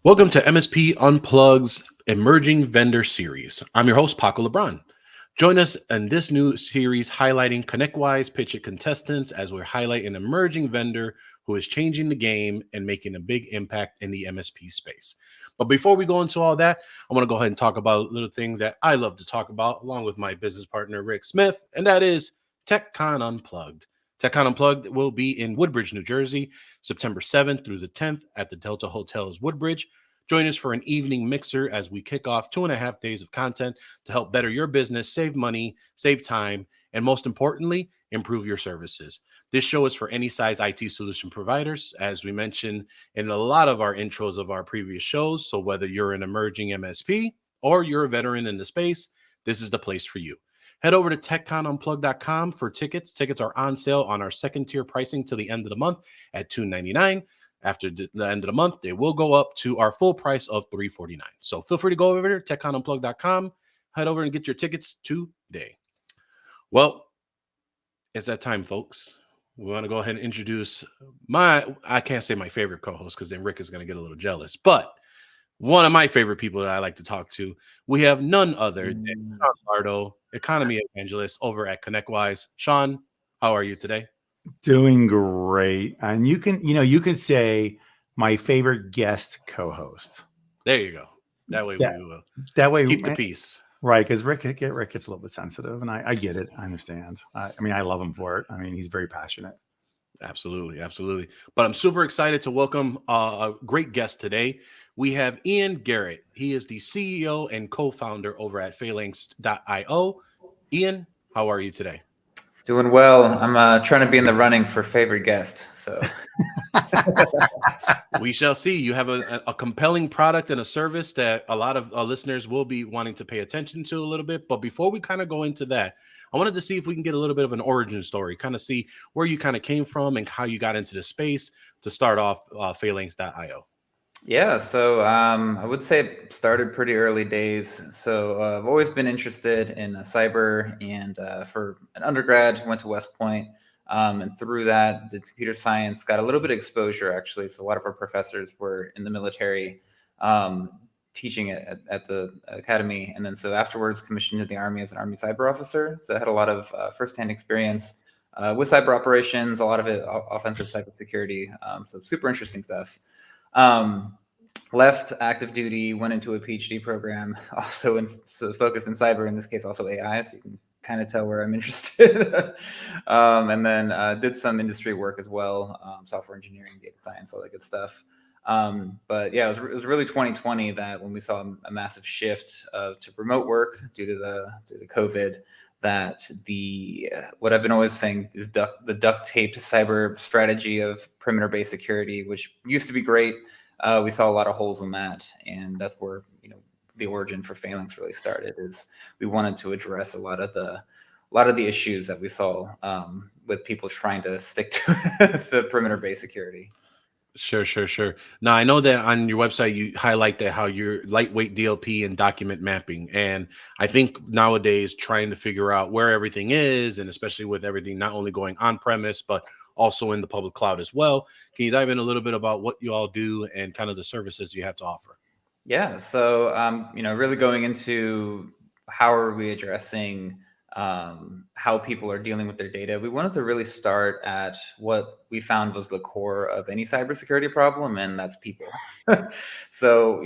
Welcome to MSP Unplugged's Emerging Vendor Series. I'm your host, Paco Lebron. Join us in this new series highlighting ConnectWise, PitchIT Contestants as we highlight an emerging vendor who is changing the game and making a big impact in the MSP space. But before we go into all that, I want to go ahead and talk about a little thing that I love to talk about along with my business partner, Rick Smith, and that is TechCon Unplugged. TechCon Unplugged will be in Woodbridge, New Jersey, September 7th through the 10th at the Delta Hotels Woodbridge. Join us for an evening mixer as we kick off 2.5 days of content to help better your business, save money, save time, and most importantly, improve your services. This show is for any size IT solution providers, as we mentioned in a lot of our intros of our previous shows. So whether you're an emerging MSP or you're a veteran in the space, this is the place for you. Head over to techconunplugged.com for tickets. Tickets are on sale on our second tier pricing till the end of the month at $299. After the end of the month, they will go up to our full price of $349. So feel free to go over to techconunplugged.com, head over and get your tickets today. Well, it's that time, folks. We want to go ahead and introduce I can't say my favorite co-host because then Rick is going to get a little jealous, but one of my favorite people that I like to talk to. We have none other than Sean Lardo, economy evangelist over at ConnectWise. Sean, how are you today? Doing great. And you can say my favorite guest co-host. There you go. That way we will keep the peace. Right, because Rick gets a little bit sensitive, and I get it. I understand. I love him for it. He's very passionate. Absolutely. But I'm super excited to welcome a great guest today. We have Garrett. He is the CEO and co-founder over at Phalanx.io. Ian, how are you today? Doing well. I'm trying to be in the running for favorite guest. So we shall see. You have a compelling product and a service that a lot of listeners will be wanting to pay attention to a little bit. But before we kind of go into that, I wanted to see if we can get a little bit of an origin story, kind of see where you kind of came from and how you got into the space to start off Phalanx.io. Yeah, so I would say it started pretty early days. So I've always been interested in cyber, and for an undergrad, went to West Point, and through that, did computer science, got a little bit of exposure actually. So a lot of our professors were in the military, teaching at the academy, and then so afterwards commissioned to the Army as an Army cyber officer. So I had a lot of firsthand experience with cyber operations, a lot of it offensive cybersecurity. So super interesting stuff. Left active duty, went into a PhD program, also focused in cyber, in this case also AI, so you can kind of tell where I'm interested. And then did some industry work as well, software engineering, data science, all that good stuff. But yeah, it was really 2020 that when we saw a massive shift to remote work due to COVID, that what I've been always saying is the duct taped cyber strategy of perimeter-based security, which used to be great. We saw a lot of holes in that, and that's where the origin for Phalanx really started. Is we wanted to address a lot of the issues that we saw with people trying to stick to the perimeter-based security. Sure. Now, I know that on your website, you highlight that how you're lightweight DLP and document mapping. And I think nowadays trying to figure out where everything is, and especially with everything not only going on premise, but also in the public cloud as well. Can you dive in a little bit about what you all do and kind of the services you have to offer? Yeah. So, really going into how are we addressing how people are dealing with their data. We wanted to really start at what we found was the core of any cybersecurity problem, and that's people. So,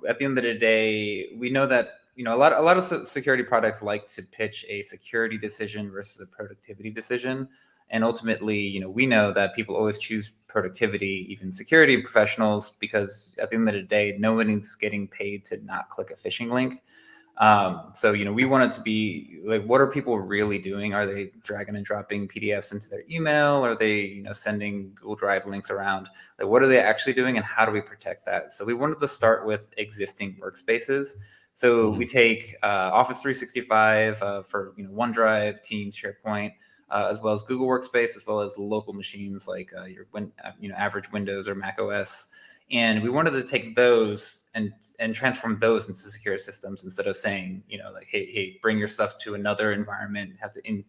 at the end of the day, we know that a lot of security products like to pitch a security decision versus a productivity decision. And ultimately, we know that people always choose productivity, even security professionals, because at the end of the day, nobody's getting paid to not click a phishing link. So, we want it to be like, what are people really doing? Are they dragging and dropping PDFs into their email? Are they, sending Google Drive links around? Like, what are they actually doing, and how do we protect that? So we wanted to start with existing workspaces. So we take Office 365 for OneDrive, Teams, SharePoint, as well as Google Workspace, as well as local machines like your average Windows or Mac OS. And we wanted to take those and transform those into secure systems, instead of saying, like, hey, bring your stuff to another environment, have to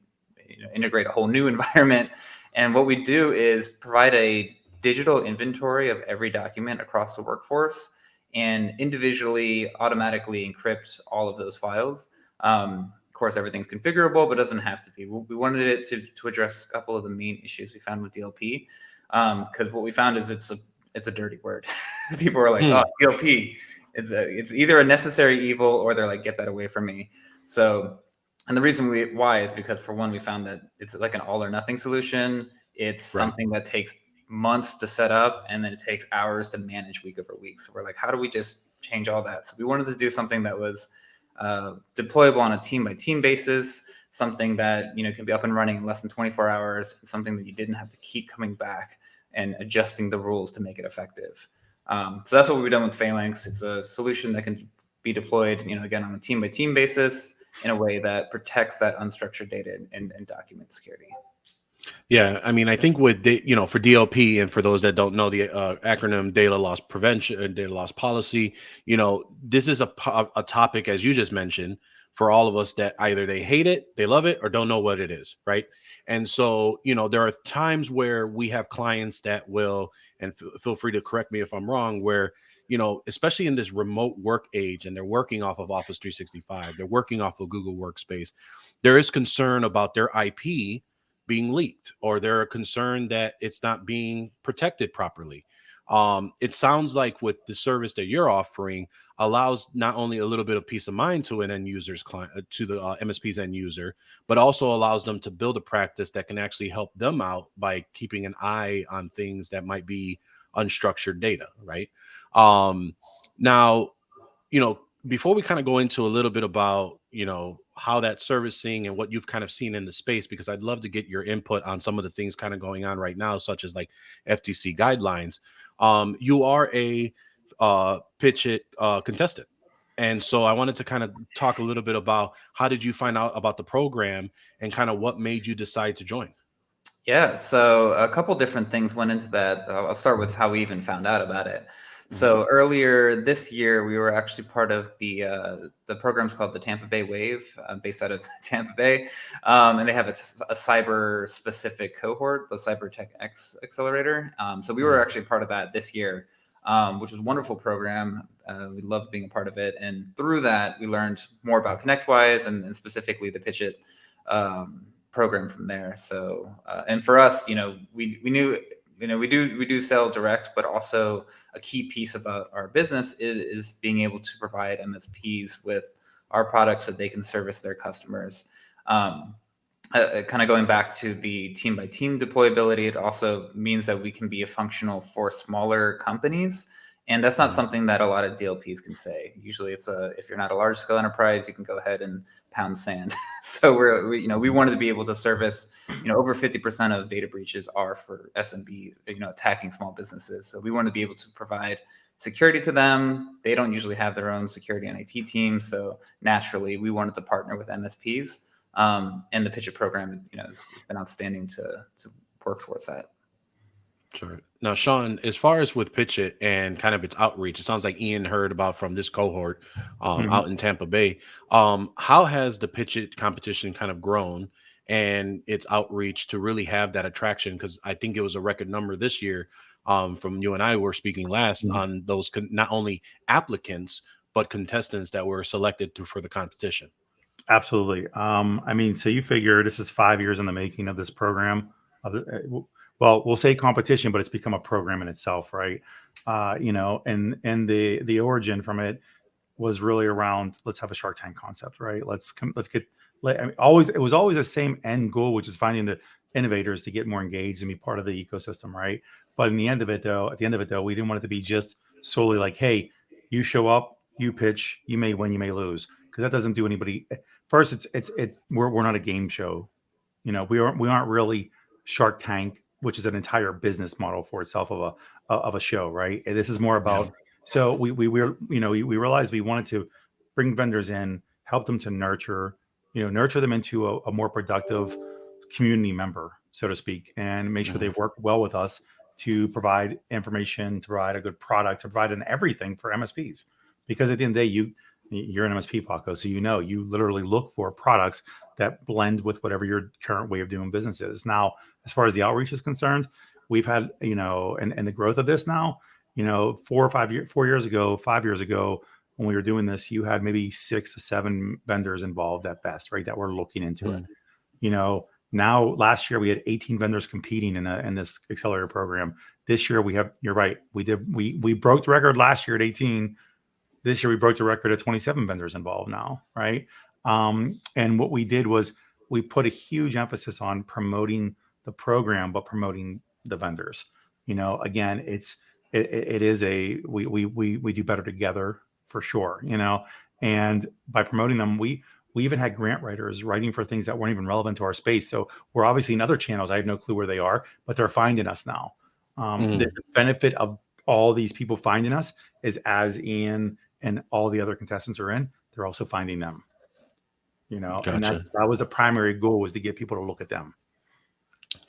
integrate a whole new environment. And what we do is provide a digital inventory of every document across the workforce. and individually automatically encrypt all of those files. Of course, everything's configurable, but it doesn't have to be. We wanted it to address a couple of the main issues we found with DLP, because what we found is it's a dirty word. People are like, oh, DLP, it's either a necessary evil or they're like, get that away from me. So, and the reason why is because, for one, we found that it's like an all or nothing solution. It's something that takes months to set up, and then it takes hours to manage week over week. So we're like, how do we just change all that? So we wanted to do something that was deployable on a team by team basis, something that can be up and running in less than 24 hours, and something that you didn't have to keep coming back and adjusting the rules to make it effective. So that's what we've done with Phalanx. It's a solution that can be deployed, again, on a team by team basis in a way that protects that unstructured data and document security. Yeah, I mean, I think with for DLP, and for those that don't know the acronym, data loss prevention and data loss policy, this is a topic, as you just mentioned, for all of us that either they hate it, they love it, or don't know what it is, right? And so, there are times where we have clients that will, and feel free to correct me if I'm wrong, where especially in this remote work age, and they're working off of Office 365, they're working off of Google Workspace, there is concern about their IP being leaked, or they're concerned that it's not being protected properly. It sounds like with the service that you're offering allows not only a little bit of peace of mind to an end user's client, to the MSP's end user, but also allows them to build a practice that can actually help them out by keeping an eye on things that might be unstructured data, right? Now, before we kind of go into a little bit about, how that servicing and what you've kind of seen in the space, because I'd love to get your input on some of the things kind of going on right now, such as like FTC guidelines. You are a PitchIT contestant. And so I wanted to kind of talk a little bit about how did you find out about the program and kind of what made you decide to join? Yeah, so a couple different things went into that. I'll start with how we even found out about it. So earlier this year, we were actually part of the program's called the Tampa Bay Wave, based out of Tampa Bay, and they have a cyber-specific cohort, the Cyber Tech X Accelerator. So we were actually part of that this year, which was a wonderful program. We loved being a part of it, and through that, we learned more about ConnectWise and specifically the PitchIT program from there. So, and for us, we knew. We do sell direct, but also a key piece about our business is being able to provide MSPs with our products so they can service their customers. Kind of going back to the team by team deployability, it also means that we can be a functional for smaller companies. And that's not something that a lot of DLPs can say. Usually if you're not a large scale enterprise, you can go ahead and pound sand. So we wanted to be able to service, over 50% of data breaches are for SMB, attacking small businesses. So we want to be able to provide security to them. They don't usually have their own security and IT team. So naturally we wanted to partner with MSPs. And the PitchIT program, has been outstanding to work towards that. Sure. Now, Sean, as far as with PitchIT and kind of its outreach, it sounds like Ian heard about from this cohort out in Tampa Bay. How has the PitchIT competition kind of grown and its outreach to really have that attraction? Because I think it was a record number this year from you and I were speaking last on those not only applicants, but contestants that were selected for the competition. Absolutely. I mean, so you figure this is 5 years in the making of this program. Well, we'll say competition, but it's become a program in itself, right? And the origin from it was really around, let's have a Shark Tank concept, right? It was always the same end goal, which is finding the innovators to get more engaged and be part of the ecosystem, right? But at the end of it, though, we didn't want it to be just solely like, hey, you show up, you pitch, you may win, you may lose, because that doesn't do anybody. First, we're not a game show, we aren't really Shark Tank, which is an entire business model for itself of a show, right? And this is more about. So we realized we wanted to bring vendors in, help them to nurture them into a more productive community member, so to speak, and make sure they work well with us to provide information, to provide a good product, to provide an everything for MSPs. Because at the end of the day, you're an MSP, Paco, so you literally look for products that blend with whatever your current way of doing business is. Now, as far as the outreach is concerned, we've had, and the growth of this now, You know, 4 years ago, 5 years ago, when we were doing this, you had maybe 6 to 7 vendors involved at best, right? That were looking into it. Mm. You know, now last year we had 18 vendors competing in this accelerator program. This year we have, you're right, we broke the record last year at 18. This year we broke the record at 27 vendors involved now, right? And what we did was we put a huge emphasis on promoting the program, but promoting the vendors. You know, again, it is a we do better together for sure. You know, and by promoting them, we even had grant writers writing for things that weren't even relevant to our space. So we're obviously in other channels. I have no clue where they are, but they're finding us now. The benefit of all these people finding us is as Ian and all the other contestants are in, they're also finding them. You know, and Gotcha. that was the primary goal, was to get people to look at them.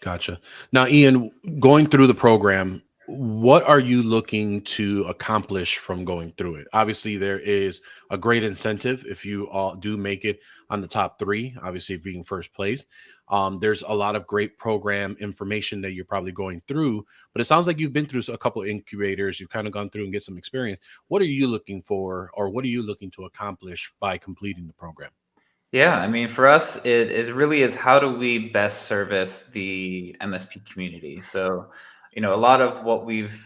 Gotcha. Now, Ian, going through the program, what are you looking to accomplish from going through it? Obviously, there is a great incentive if you all do make it on the top 3, obviously being first place. There's a lot of great program information that you're probably going through, but it sounds like you've been through a couple of incubators. You've kind of gone through and get some experience. What are you looking for, or what are you looking to accomplish by completing the program? Yeah, I mean, for us, it really is, how do we best service the MSP community? So, a lot of what we've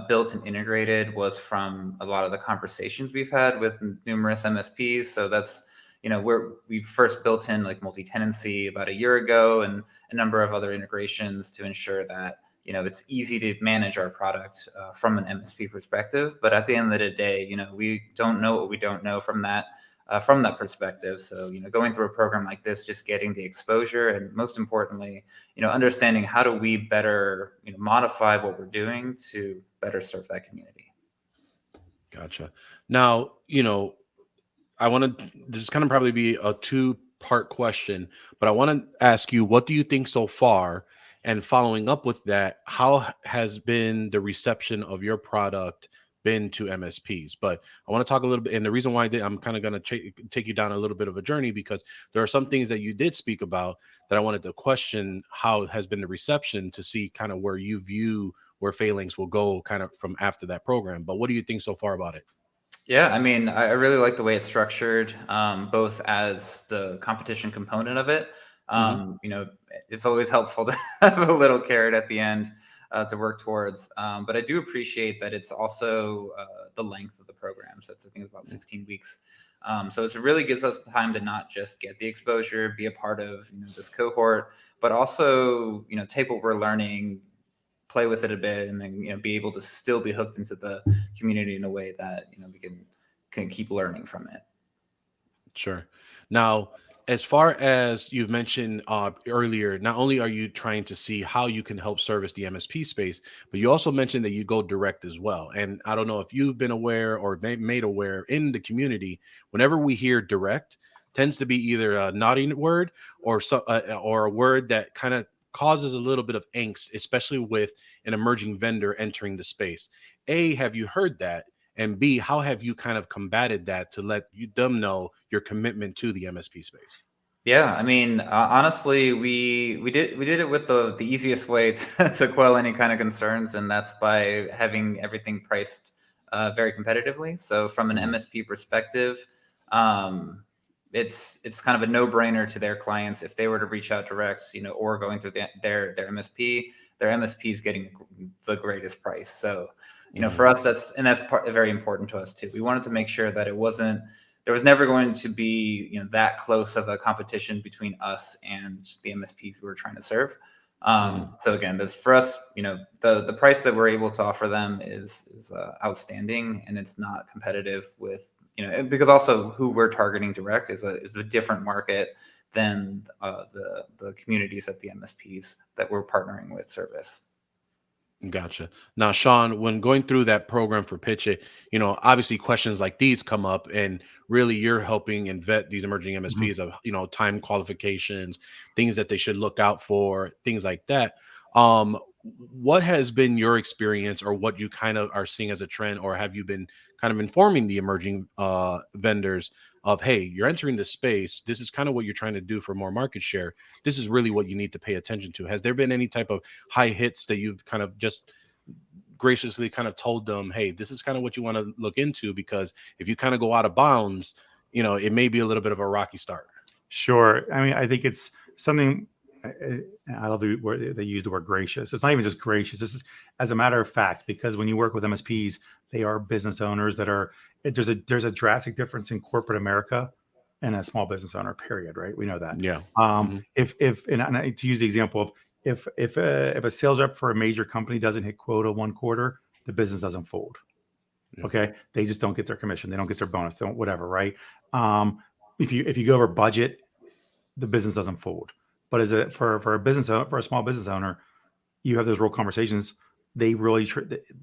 built and integrated was from a lot of the conversations we've had with numerous MSPs. So that's, where we first built in like multi-tenancy about a year ago, and a number of other integrations to ensure that, it's easy to manage our product from an MSP perspective. But at the end of the day, we don't know what we don't know from that perspective. So, going through a program like this, just getting the exposure, and most importantly, understanding how do we better, modify what we're doing to better serve that community. Gotcha. Now, this is kind of probably be a 2-part question, but I want to ask you, what do you think so far? And following up with that, how has been the reception of your product been to MSPs? But I want to talk a little bit, and the reason why I'm kind of going to take you down a little bit of a journey, because there are some things that you did speak about that I wanted to question how has been the reception, to see kind of where you view where Phalanx will go kind of from after that program. But what do you think so far about it? Yeah, I mean, I really like the way it's structured, both as the competition component of it. It's always helpful to have a little carrot at the end to work towards. But I do appreciate that it's also the length of the program. So I think it's about 16 weeks. So it really gives us time to not just get the exposure, be a part of this cohort, but also take what we're learning, play with it a bit, and then be able to still be hooked into the community in a way that we can keep learning from it. Sure. Now, as far as you've mentioned earlier, not only are you trying to see how you can help service the MSP space, but you also mentioned that you go direct as well. And I don't know if you've been aware or made aware in the community, whenever we hear direct, tends to be either a naughty word or or a word that kind of causes a little bit of angst, especially with an emerging vendor entering the space. A, have you heard that? And B, how have you kind of combated that to let them know your commitment to the MSP space? Yeah, I mean, honestly, we did it with the easiest way to quell any kind of concerns, and that's by having everything priced very competitively. So from an MSP perspective, it's kind of a no-brainer to their clients if they were to reach out direct, or going through their MSP. Their MSP is getting the greatest price. So, for us, that's very important to us too. We wanted to make sure that there was never going to be that close of a competition between us and the MSPs we were trying to serve. So again, this for us, the price that we're able to offer them is outstanding, and it's not competitive with because also who we're targeting direct is a different market than the communities at the MSPs that we're partnering with service. Gotcha. Now, Sean, when going through that program for PitchIT, obviously questions like these come up, and really you're helping and vet these emerging MSPs of, time qualifications, things that they should look out for, things like that. What has been your experience, or what you kind of are seeing as a trend, or have you been kind of informing the emerging vendors of, hey, you're entering this space, this is kind of what you're trying to do for more market share, this is really what you need to pay attention to? Has there been any type of high hits that you've kind of just graciously kind of told them, hey, this is kind of what you want to look into, because if you kind of go out of bounds, you know, it may be a little bit of a rocky start. Sure. I mean, I think it's something. I love the word they use the word gracious. It's not even just gracious. This is as a matter of fact, because when you work with MSPs, they are business owners that are. There's a drastic difference in corporate America and a small business owner. Period. Right. We know that. Yeah. If to use the example of if a sales rep for a major company doesn't hit quota one quarter, the business doesn't fold. Yeah. Okay, they just don't get their commission. They don't get their bonus. They don't whatever. Right. If you go over budget, the business doesn't fold. But for a small business owner, you have those real conversations. They really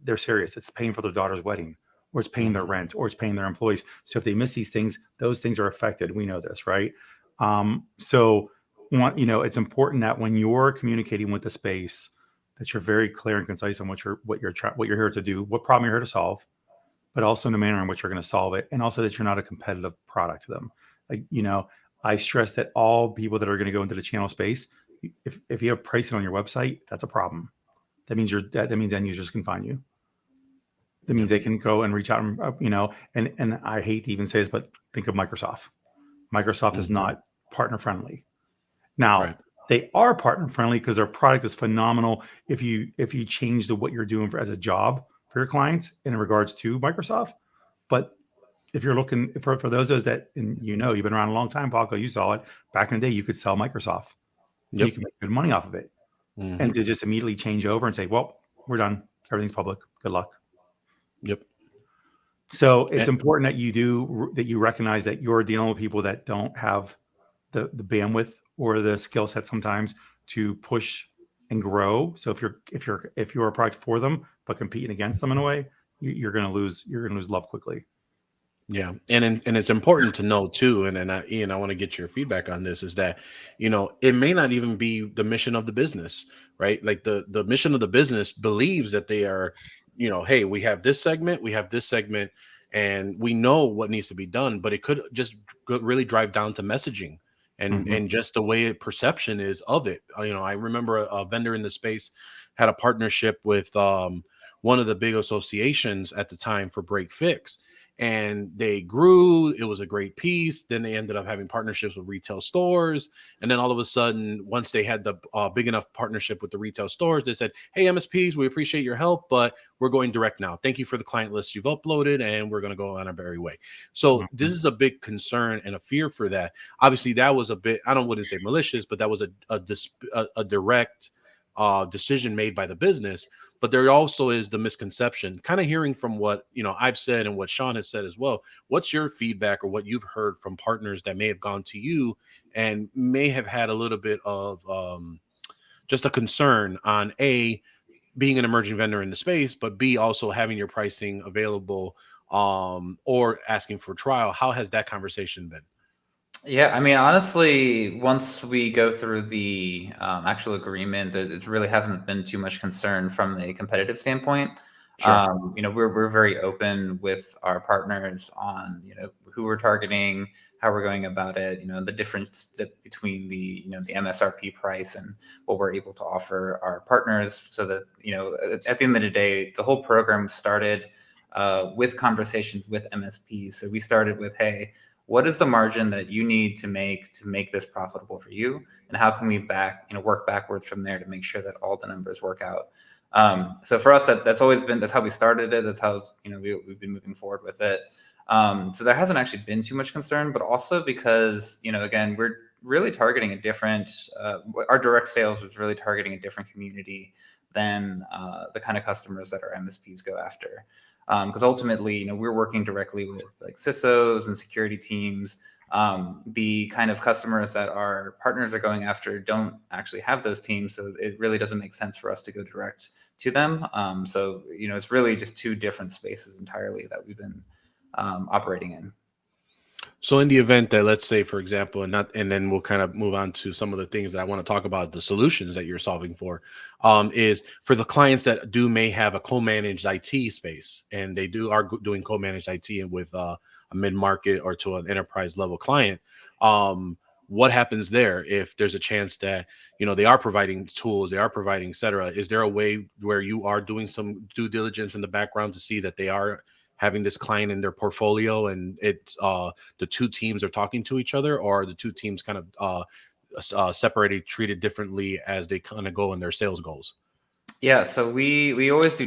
they're serious. It's paying for their daughter's wedding, or it's paying their rent, or it's paying their employees. So if they miss these things, those things are affected. We know this, right? It's important that when you're communicating with the space, that you're very clear and concise on what you're here to do, what problem you're here to solve, but also in the manner in which you're going to solve it, and also that you're not a competitive product to them. I stress that all people that are going to go into the channel space, if you have pricing on your website, that's a problem. That means end users can find you. That means they can go and reach out and I hate to even say this, but think of Microsoft. Microsoft is not partner friendly. Now they are partner friendly because their product is phenomenal. If you change what you're doing as a job for your clients in regards to Microsoft, but if you're looking for those that, and you've been around a long time, Paco, you saw it back in the day, you could sell Microsoft. Yep. You can make good money off of it. And to just immediately change over and say, well, we're done. Everything's public. Good luck. Yep. So it's important that you recognize that you're dealing with people that don't have the bandwidth or the skill set sometimes to push and grow. So if you're a product for them, but competing against them in a way, you're going to lose love quickly. Yeah. And it's important to know too. And I want to get your feedback on this, is that, it may not even be the mission of the business, right? Like the mission of the business believes that they are, hey, we have this segment, and we know what needs to be done, but it could just really drive down to messaging and just the way perception is of it. I remember a vendor in the space had a partnership with one of the big associations at the time for break fix. And they grew. It was a great piece. Then they ended up having partnerships with retail stores. And then all of a sudden, once they had the big enough partnership with the retail stores, they said, hey, MSPs, we appreciate your help, but we're going direct now. Thank you for the client list you've uploaded, and we're going to go on our merry way. So this is a big concern and a fear for that. Obviously, that was a bit, I wouldn't say malicious, but that was a direct decision made by the business. But there also is the misconception, kind of hearing from what I've said and what Sean has said as well. What's your feedback or what you've heard from partners that may have gone to you and may have had a little bit of just a concern on A, being an emerging vendor in the space, but B, also having your pricing available or asking for trial? How has that conversation been? Yeah, I mean, honestly, once we go through the actual agreement, it really hasn't been too much concern from a competitive standpoint. Sure. We're very open with our partners on who we're targeting, how we're going about it, the difference between the the MSRP price and what we're able to offer our partners, so that at the end of the day, the whole program started with conversations with MSPs. So we started with, hey, what is the margin that you need to make this profitable for you, and how can we work backwards from there to make sure that all the numbers work out. So for us, that's how we started it. That's how we've been moving forward with it. So there hasn't actually been too much concern, but also because again, we're really targeting a different. Our direct sales is really targeting a different community than the kind of customers that our MSPs go after. Because ultimately, we're working directly with like CISOs and security teams. The kind of customers that our partners are going after don't actually have those teams, so it really doesn't make sense for us to go direct to them. So it's really just two different spaces entirely that we've been operating in. So in the event that, let's say, for example, and then we'll kind of move on to some of the things that I want to talk about, the solutions that you're solving for, is for the clients that may have a co-managed IT space, and they are doing co-managed IT with a mid-market or to an enterprise level client. what happens there if there's a chance that, they are providing tools, they are providing, et cetera? Is there a way where you are doing some due diligence in the background to see that they are having this client in their portfolio and it's the two teams are talking to each other, or are the two teams kind of separated, treated differently as they kind of go in their sales goals? Yeah, so we always do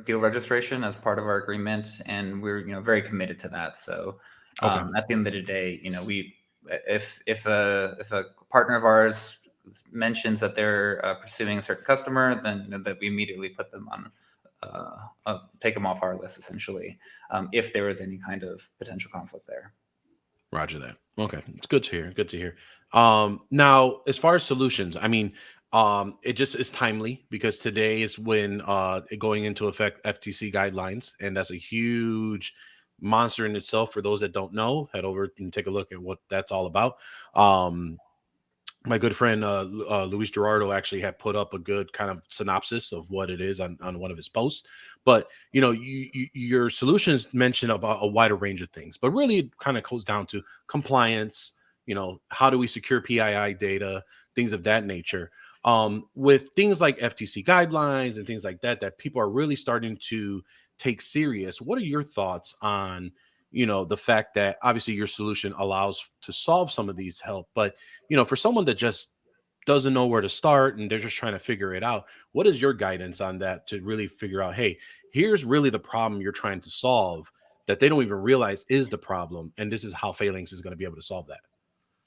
deal registration as part of our agreement, and we're very committed to that. So Okay. at the end of the day, we if a partner of ours mentions that they're pursuing a certain customer, then that we immediately put them on take them off our list essentially, if there was any kind of potential conflict there. Roger that. Okay. It's good to hear. Good to hear. Now, as far as solutions, I mean, it just is timely because today is when going into effect FTC guidelines, and that's a huge monster in itself. For those that don't know, head over and take a look at what that's all about. My good friend Luis Gerardo actually had put up a good kind of synopsis of what it is on one of his posts. But your solutions mention about a wider range of things, but really it kind of goes down to compliance. How do we secure PII data, things of that nature. With things like FTC guidelines and things like that people are really starting to take serious. What are your thoughts on the fact that obviously your solution allows to solve some of these help, but for someone that just doesn't know where to start and they're just trying to figure it out, what is your guidance on that to really figure out, hey, here's really the problem you're trying to solve that they don't even realize is the problem, and this is how Phalanx is going to be able to solve that?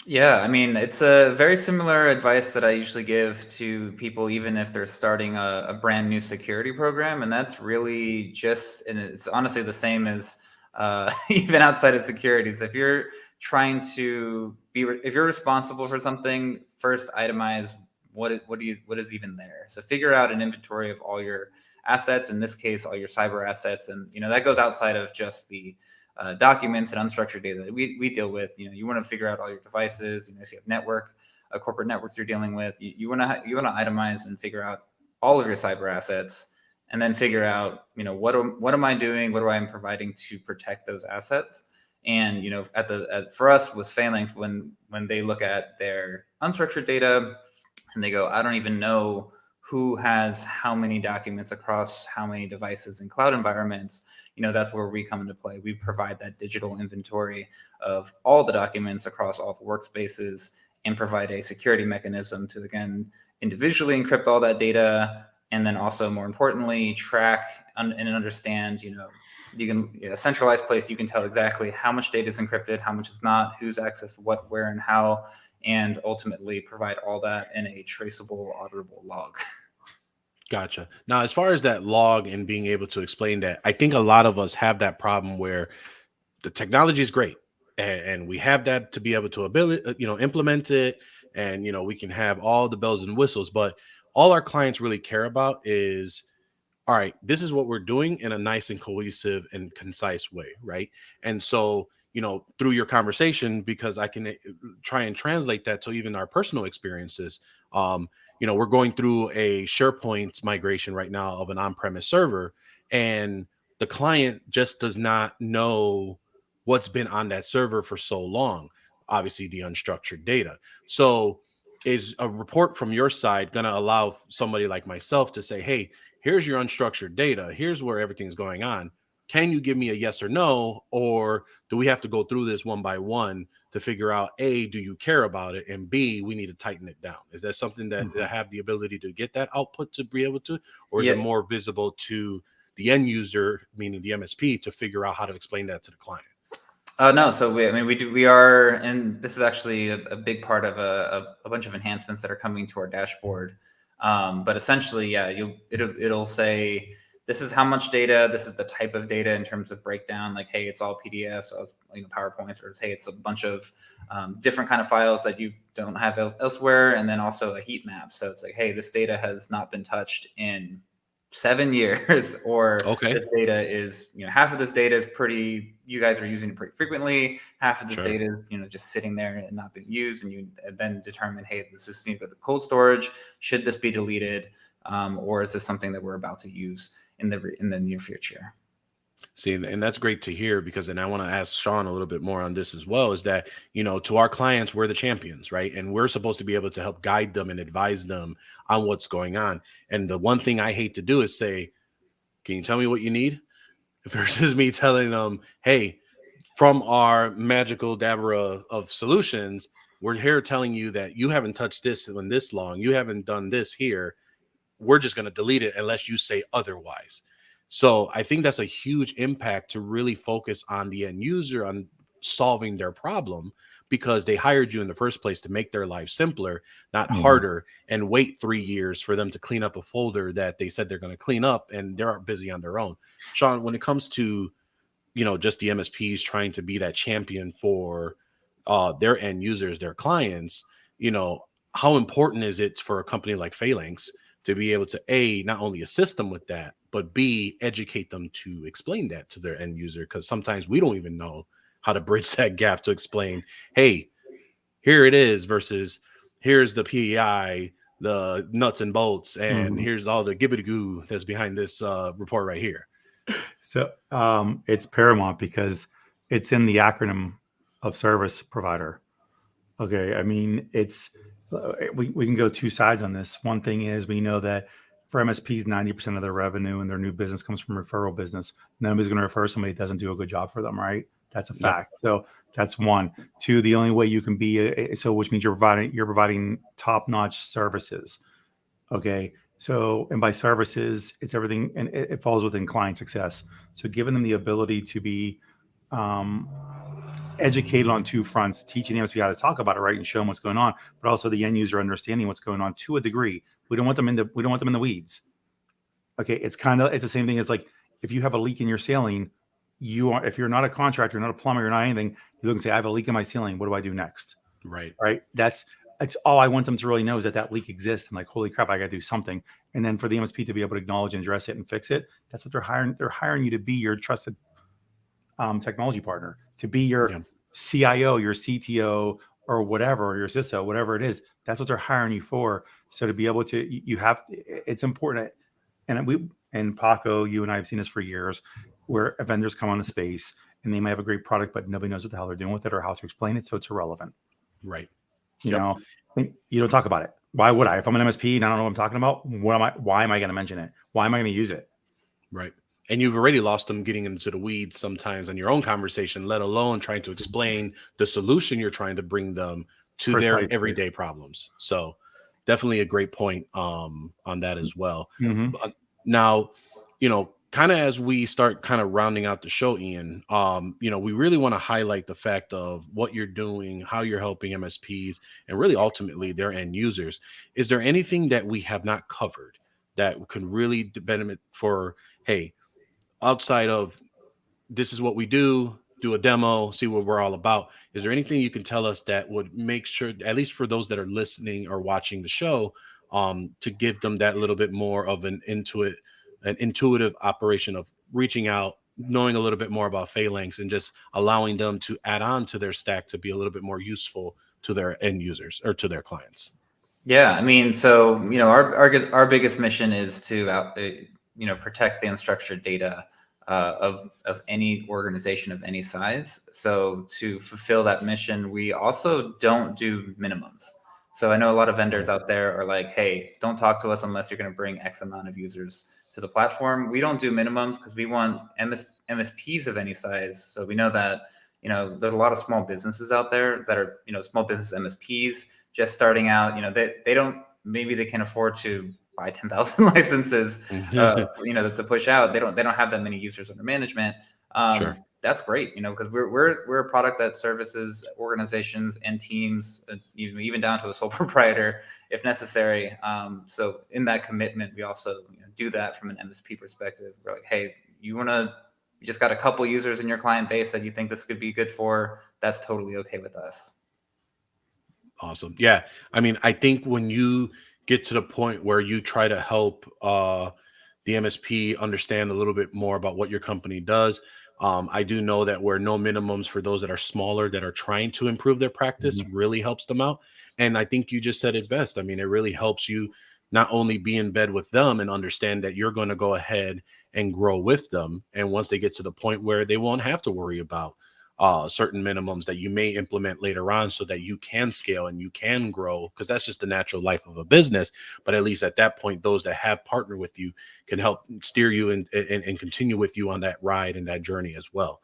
Yeah, I mean, it's a very similar advice that I usually give to people, even if they're starting a brand new security program. And that's really just, and it's honestly the same as even outside of securities. If you're trying to if you're responsible for something, first itemize what is even there. So figure out an inventory of all your assets, in this case, all your cyber assets. And, that goes outside of just the documents and unstructured data that we deal with. You want to figure out all your devices. If you have corporate networks you're dealing with, you want to itemize and figure out all of your cyber assets, and then figure out what am I doing, what am I providing to protect those assets. And for us with Phalanx, when they look at their unstructured data and they go, I don't even know who has how many documents across how many devices and cloud environments, that's where we come into play. We provide that digital inventory of all the documents across all the workspaces and provide a security mechanism to, again, individually encrypt all that data. And then also, more importantly, track and understand, you can, a centralized place, you can tell exactly how much data is encrypted, how much is not, who's accessed what, where, and how, and ultimately provide all that in a traceable, auditable log. Gotcha. Now, as far as that log and being able to explain that, I think a lot of us have that problem where the technology is great and we have that to be able to implement it, and we can have all the bells and whistles, but all our clients really care about is, all right, this is what we're doing in a nice and cohesive and concise way, right? And so through your conversation, because I can try and translate that to even our personal experiences, we're going through a SharePoint migration right now of an on-premise server, and the client just does not know what's been on that server for so long, obviously the unstructured data. So is a report from your side going to allow somebody like myself to say, hey, here's your unstructured data, here's where everything's going on, can you give me a yes or no? Or do we have to go through this one by one to figure out, A, do you care about it? And B, we need to tighten it down. Is that something that have the ability to get that output to be able to, or is it more visible to the end user, meaning the MSP, to figure out how to explain that to the client? No, so we are, and this is actually a big part of a bunch of enhancements that are coming to our dashboard. But essentially, yeah, it'll say, this is how much data, this is the type of data in terms of breakdown, like, hey, it's all PDFs of PowerPoints, or it's, hey, it's a bunch of different kind of files that you don't have elsewhere, and then also a heat map. So it's like, hey, this data has not been touched in 7 years, or this data is, half of this data is you guys are using it pretty frequently, half of this data is, just sitting there and not being used, and you then determine, hey, this is needs to go to cold storage, should this be deleted, or is this something that we're about to use in the near future? See, and that's great to hear because, and I want to ask Sean a little bit more on this as well, is that, to our clients, we're the champions, right? And we're supposed to be able to help guide them and advise them on what's going on. And the one thing I hate to do is say, can you tell me what you need? Versus me telling them, hey, from our magical dabra of solutions, we're here telling you that you haven't touched this in this long. You haven't done this here. We're just going to delete it unless you say otherwise. So I think that's a huge impact to really focus on the end user, on solving their problem, because they hired you in the first place to make their life simpler, not harder, and wait 3 years for them to clean up a folder that they said they're going to clean up and they're busy on their own. Sean, when it comes to, just the MSPs trying to be that champion for their end users, their clients, how important is it for a company like Phalanx to be able to A, not only assist them with that, but B, educate them to explain that to their end user? Because sometimes we don't even know how to bridge that gap to explain, hey, here it is versus here's the PEI, the nuts and bolts, and here's all the gibbity goo that's behind this report right here. So it's paramount because it's in the acronym of service provider. Okay. I mean, we can go two sides on this. One thing is we know that for MSPs, 90% of their revenue and their new business comes from referral business. Nobody's going to refer somebody that doesn't do a good job for them, right? That's a fact. So that's one. Two, the only way you can be, which means you're providing top-notch services. Okay. So, and by services, it's everything, and it falls within client success. So giving them the ability to be educated on two fronts, teaching the MSP how to talk about it, right, and show them what's going on, but also the end user understanding what's going on to a degree. We don't want them in the weeds. Okay, it's the same thing as like if you have a leak in your ceiling, if you're not a contractor, not a plumber, you're not anything, you look and say, I have a leak in my ceiling. What do I do next? Right. That's all I want them to really know is that leak exists. And like, holy crap, I got to do something. And then for the MSP to be able to acknowledge and address it and fix it, that's what they're hiring. They're hiring you to be your trusted technology partner, to be your CIO, your CTO, or whatever, or your CISO, whatever it is. That's what they're hiring you for. So to be able to, it's important. And Paco, you and I have seen this for years, where vendors come on a space and they might have a great product, but nobody knows what the hell they're doing with it or how to explain it. So it's irrelevant. Right. You know, you don't talk about it. Why would I? If I'm an MSP and I don't know what I'm talking about, why am I going to mention it? Why am I going to use it? Right. And you've already lost them getting into the weeds sometimes in your own conversation, let alone trying to explain the solution you're trying to bring them to their everyday problems. So definitely a great point on that as well. But now, kind of as we start kind of rounding out the show, Ian, we really want to highlight the fact of what you're doing, how you're helping MSPs, and really ultimately their end users. Is there anything that we have not covered that could really benefit for, hey, outside of this is what we do a demo, see what we're all about? Is there anything you can tell us that would make sure, at least for those that are listening or watching the show, to give them that little bit more of an intuitive operation of reaching out, knowing a little bit more about Phalanx, and just allowing them to add on to their stack to be a little bit more useful to their end users or to their clients? Yeah, I mean, so our biggest mission is to protect the unstructured data of any organization of any size. So to fulfill that mission, we also don't do minimums. So I know a lot of vendors out there are like, hey, don't talk to us unless you're going to bring X amount of users to the platform. We don't do minimums because we want MSPs of any size. So we know that, there's a lot of small businesses out there that are, small business MSPs just starting out. Maybe they can afford to buy 10,000 licenses, to push out. They don't have that many users under management. Sure. That's great, because we're a product that services organizations and teams, even down to a sole proprietor if necessary. So in that commitment, we also do that from an MSP perspective. We're like, hey, you just got a couple users in your client base that you think this could be good for. That's totally okay with us. Awesome. Yeah. I mean, I think when you get to the point where you try to help the MSP understand a little bit more about what your company does, I do know that where no minimums for those that are smaller, that are trying to improve their practice, really helps them out. And I think you just said it best. I mean, it really helps you not only be in bed with them and understand that you're going to go ahead and grow with them. And once they get to the point where they won't have to worry about certain minimums that you may implement later on so that you can scale and you can grow, because that's just the natural life of a business. But at least at that point, those that have partnered with you can help steer you and continue with you on that ride and that journey as well.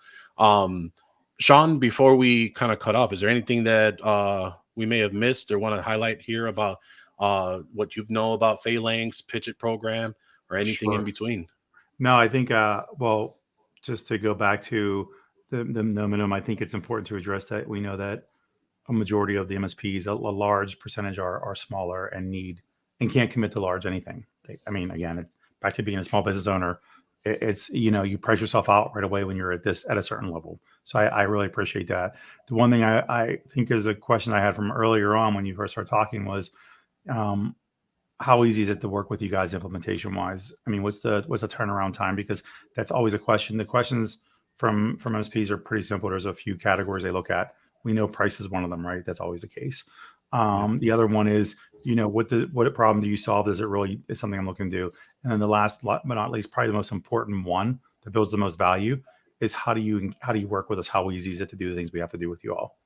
Sean, before we kind of cut off, is there anything that we may have missed or want to highlight here about what you know about Phalanx, PitchIT program, or anything in between? No, I think, well, just to go back to the minimum, I think it's important to address that. We know that a majority of the MSPs, a large percentage are smaller and can't commit to large anything. I mean, again, it's back to being a small business owner. It's, you price yourself out right away when you're at a certain level. So I really appreciate that. The one thing I think is a question I had from earlier on when you first started talking was, how easy is it to work with you guys implementation wise? I mean, what's the turnaround time? Because that's always a question. The questions from MSPs are pretty simple. There's a few categories they look at. We know price is one of them, right? That's always the case. The other one is, what problem do you solve? Is it really is something I'm looking to do? And then the last, but not least, probably the most important one that builds the most value is how do you work with us? How easy is it to do the things we have to do with you all?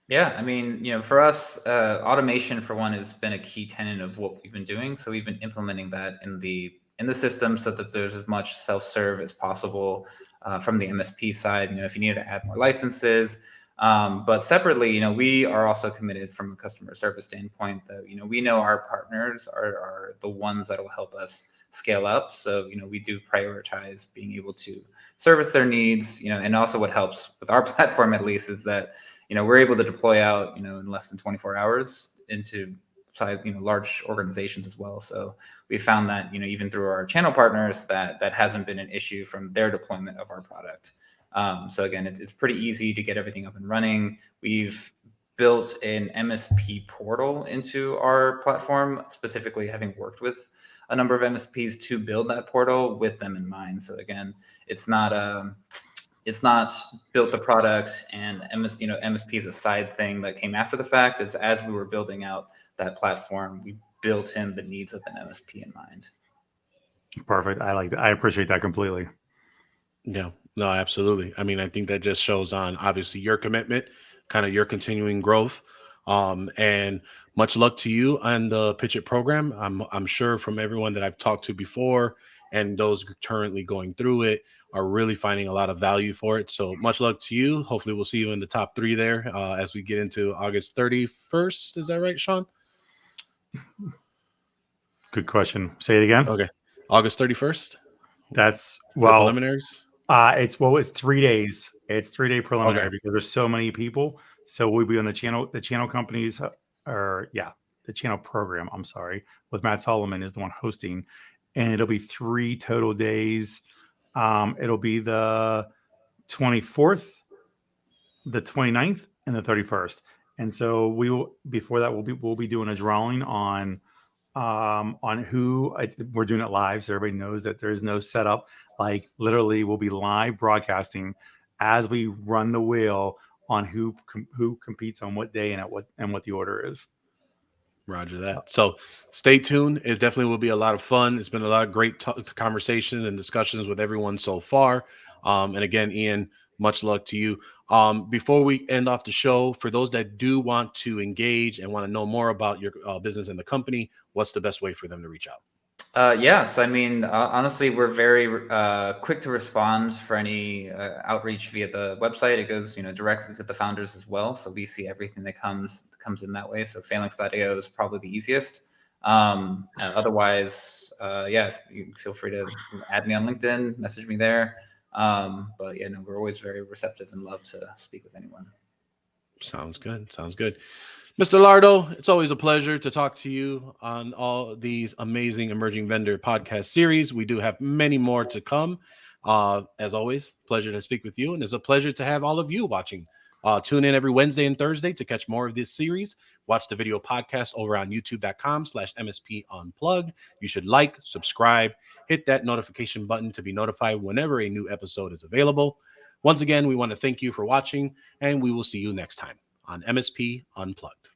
Yeah, I mean, for us, automation for one has been a key tenet of what we've been doing. So we've been implementing that in the system so that there's as much self-serve as possible from the MSP side. If you need to add more licenses, but separately, we are also committed from a customer service standpoint that we know our partners are the ones that will help us scale up. So we do prioritize being able to service their needs. And also what helps with our platform at least is that we're able to deploy out, in less than 24 hours into large organizations as well. So we found that, even through our channel partners, that hasn't been an issue from their deployment of our product. So again, it's pretty easy to get everything up and running. We've built an MSP portal into our platform, specifically having worked with a number of MSPs to build that portal with them in mind. So again, it's not built the product and MSP is a side thing that came after the fact. It's as we were building out that platform, we built in the needs of an MSP in mind. Perfect. I like that. I appreciate that completely. Yeah, no, absolutely. I mean, I think that just shows on obviously your commitment, kind of your continuing growth. And much luck to you on the PitchIT program. I'm sure from everyone that I've talked to before and those currently going through it are really finding a lot of value for it. So much luck to you. Hopefully we'll see you in the top 3 there as we get into August 31st. Is that right, Sean? Good question. Say it again. Okay. August 31st. That's preliminaries. It's 3 days. It's 3-day preliminary because there's so many people. So we'll be on the channel companies the channel program. I'm sorry. With Matt Solomon is the one hosting, and it'll be 3 total days. It'll be the 24th, the 29th, and the 31st. And so before that, we'll be doing a drawing on who we're doing it live. So everybody knows that there's no setup. Like literally we'll be live broadcasting as we run the wheel on who competes on what day and what the order is. Roger that. So stay tuned. It definitely will be a lot of fun. It's been a lot of great conversations and discussions with everyone so far. And again, Ian, much luck to you. Before we end off the show, for those that do want to engage and want to know more about your business and the company, what's the best way for them to reach out? Yes, I mean, honestly, we're very quick to respond for any outreach via the website. It goes, directly to the founders as well. So we see everything that comes in that way. So phalanx.io is probably the easiest. Otherwise, you feel free to add me on LinkedIn, message me there. But we're always very receptive and love to speak with anyone. Sounds good. Mr. Lardo, it's always a pleasure to talk to you on all these amazing emerging vendor podcast series. We do have many more to come. As always, pleasure to speak with you. And it's a pleasure to have all of you watching. Tune in every Wednesday and Thursday to catch more of this series. Watch the video podcast over on youtube.com/MSP Unplugged. You should like, subscribe, hit that notification button to be notified whenever a new episode is available. Once again, we want to thank you for watching, and we will see you next time on MSP Unplugged.